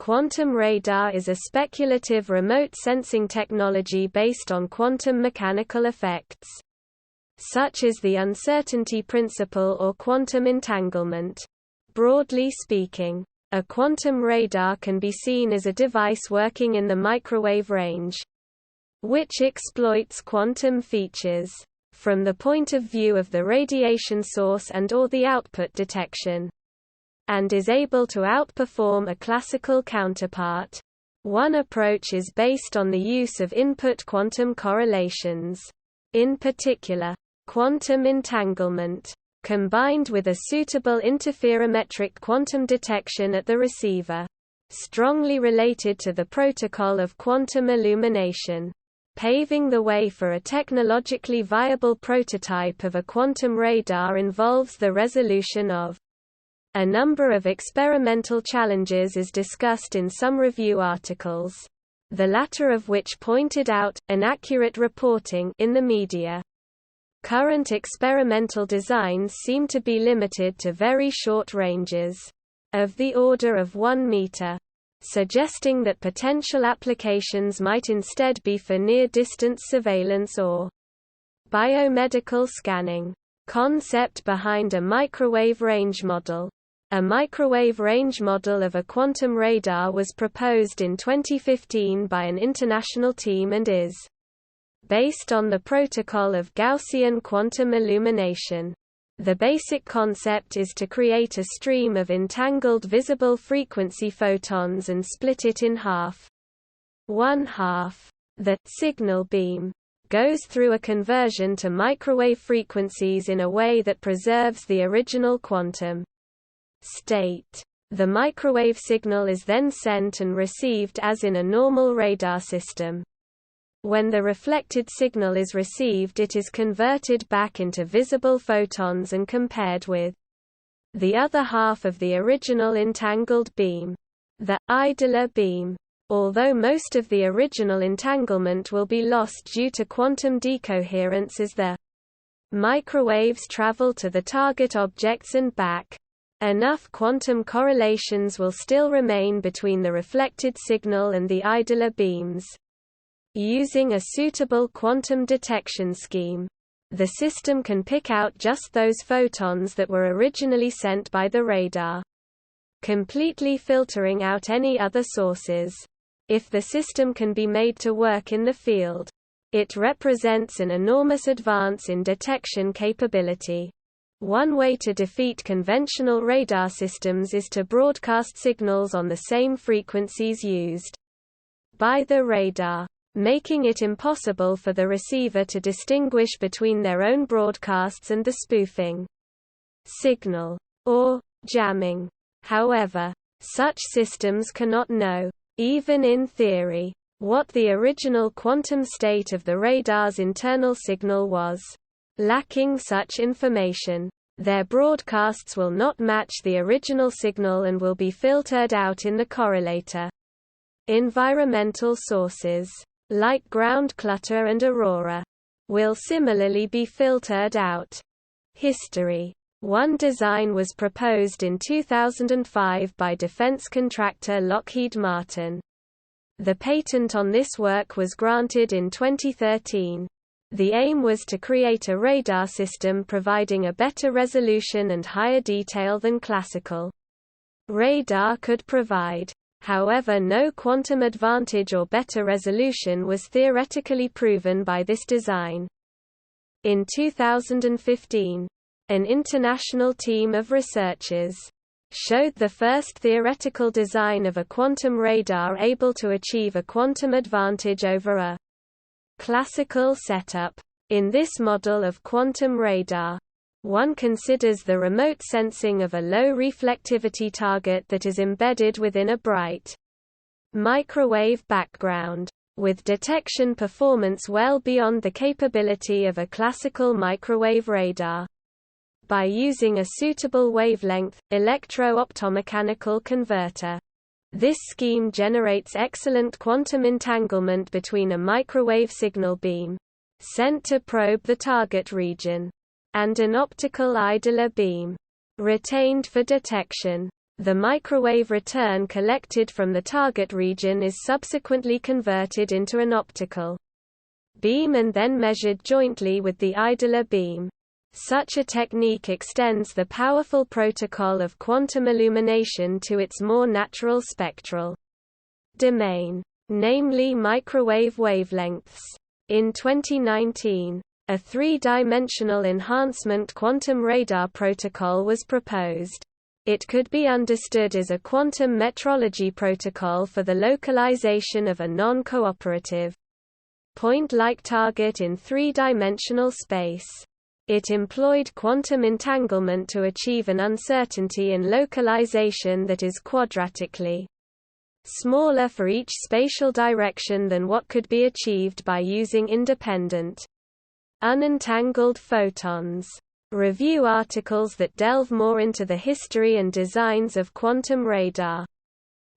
Quantum radar is a speculative remote sensing technology based on quantum mechanical effects, such as the uncertainty principle or quantum entanglement. Broadly speaking, a quantum radar can be seen as a device working in the microwave range, which exploits quantum features from the point of view of the radiation source and/or the output detection, and is able to outperform a classical counterpart. One approach is based on the use of input quantum correlations, in particular, quantum entanglement, combined with a suitable interferometric quantum detection at the receiver, strongly related to the protocol of quantum illumination. Paving the way for a technologically viable prototype of a quantum radar involves the resolution of a number of experimental challenges as discussed in some review articles, the latter of which pointed out inaccurate reporting in the media. Current experimental designs seem to be limited to very short ranges, of the order of 1 meter, suggesting that potential applications might instead be for near-distance surveillance or biomedical scanning. Concept behind a microwave range model. A microwave range model of a quantum radar was proposed in 2015 by an international team and is based on the protocol of Gaussian quantum illumination. The basic concept is to create a stream of entangled visible frequency photons and split it in half. One half, the signal beam, goes through a conversion to microwave frequencies in a way that preserves the original quantum state. The microwave signal is then sent and received as in a normal radar system. When the reflected signal is received, it is converted back into visible photons and compared with the other half of the original entangled beam, the idler beam. Although most of the original entanglement will be lost due to quantum decoherence as the microwaves travel to the target objects and back, enough quantum correlations will still remain between the reflected signal and the idler beams. Using a suitable quantum detection scheme, the system can pick out just those photons that were originally sent by the radar, completely filtering out any other sources. If the system can be made to work in the field, it represents an enormous advance in detection capability. One way to defeat conventional radar systems is to broadcast signals on the same frequencies used by the radar, making it impossible for the receiver to distinguish between their own broadcasts and the spoofing signal, or jamming. However, such systems cannot know, even in theory, what the original quantum state of the radar's internal signal was. Lacking such information, their broadcasts will not match the original signal and will be filtered out in the correlator. Environmental sources, like ground clutter and aurora, will similarly be filtered out. History. One design was proposed in 2005 by defense contractor Lockheed Martin. The patent on this work was granted in 2013. The aim was to create a radar system providing a better resolution and higher detail than classical radar could provide. However, no quantum advantage or better resolution was theoretically proven by this design. In 2015, an international team of researchers showed the first theoretical design of a quantum radar able to achieve a quantum advantage over a classical setup. In this model of quantum radar, one considers the remote sensing of a low reflectivity target that is embedded within a bright microwave background, with detection performance well beyond the capability of a classical microwave radar. By using a suitable wavelength, electro-optomechanical converter, this scheme generates excellent quantum entanglement between a microwave signal beam sent to probe the target region and an optical idler beam retained for detection. The microwave return collected from the target region is subsequently converted into an optical beam and then measured jointly with the idler beam. Such a technique extends the powerful protocol of quantum illumination to its more natural spectral domain, namely microwave wavelengths. In 2019, a three-dimensional enhancement quantum radar protocol was proposed. It could be understood as a quantum metrology protocol for the localization of a non-cooperative, point-like target in three-dimensional space. It employed quantum entanglement to achieve an uncertainty in localization that is quadratically smaller for each spatial direction than what could be achieved by using independent, unentangled photons. Review articles that delve more into the history and designs of quantum radar,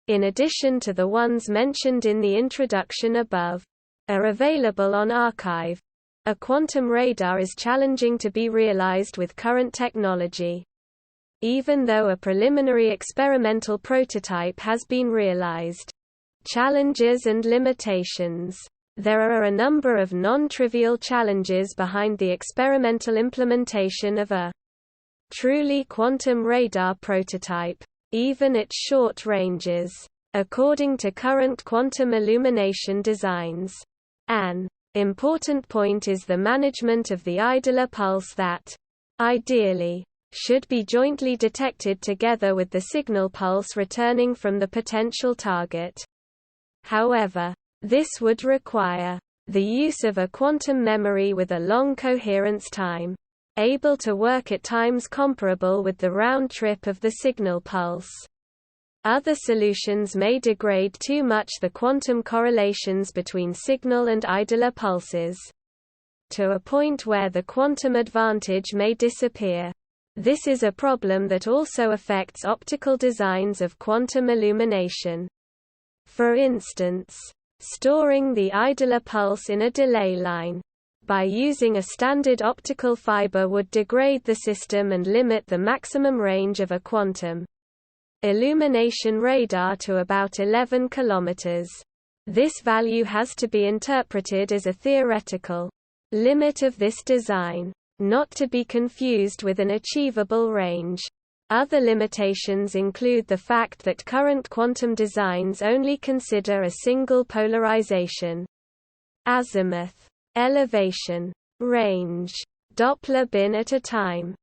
in addition to the ones mentioned in the introduction above, are available on arXiv. A quantum radar is challenging to be realized with current technology. Even though a preliminary experimental prototype has been realized. Challenges and limitations. There are a number of non-trivial challenges behind the experimental implementation of a truly quantum radar prototype, even at short ranges. According to current quantum illumination designs, an important point is the management of the idler pulse that, ideally, should be jointly detected together with the signal pulse returning from the potential target. However, this would require the use of a quantum memory with a long coherence time, able to work at times comparable with the round trip of the signal pulse. Other solutions may degrade too much the quantum correlations between signal and idler pulses, to a point where the quantum advantage may disappear. This is a problem that also affects optical designs of quantum illumination. For instance, storing the idler pulse in a delay line by using a standard optical fiber would degrade the system and limit the maximum range of a quantum illumination radar to about 11 km. This value has to be interpreted as a theoretical limit of this design, not to be confused with an achievable range. Other limitations include the fact that current quantum designs only consider a single polarization, azimuth, elevation, range, Doppler bin at a time.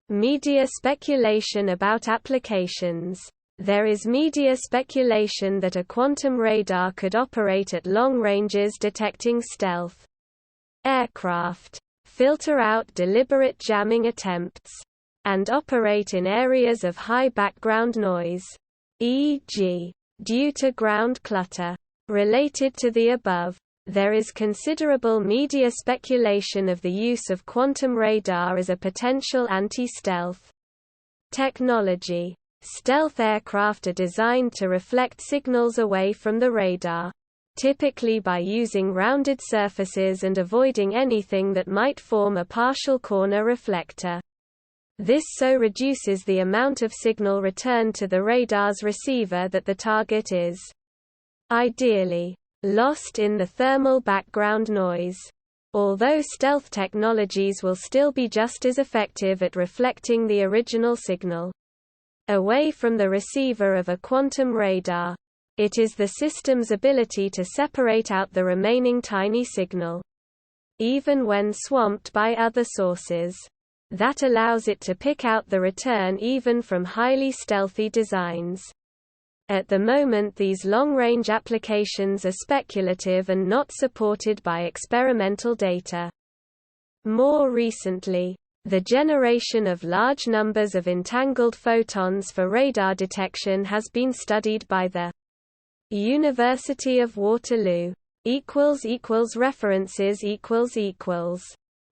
Media speculation about applications. There is media speculation that a quantum radar could operate at long ranges detecting stealth aircraft, filter out deliberate jamming attempts, and operate in areas of high background noise, e.g., due to ground clutter. Related to the above, there is considerable media speculation of the use of quantum radar as a potential anti-stealth technology. Stealth aircraft are designed to reflect signals away from the radar, typically by using rounded surfaces and avoiding anything that might form a partial corner reflector. This so reduces the amount of signal returned to the radar's receiver that the target is ideally lost in the thermal background noise. Although stealth technologies will still be just as effective at reflecting the original signal away from the receiver of a quantum radar, it is the system's ability to separate out the remaining tiny signal, even when swamped by other sources, that allows it to pick out the return even from highly stealthy designs. At the moment, these long-range applications are speculative and not supported by experimental data. More recently, the generation of large numbers of entangled photons for radar detection has been studied by the University of Waterloo. References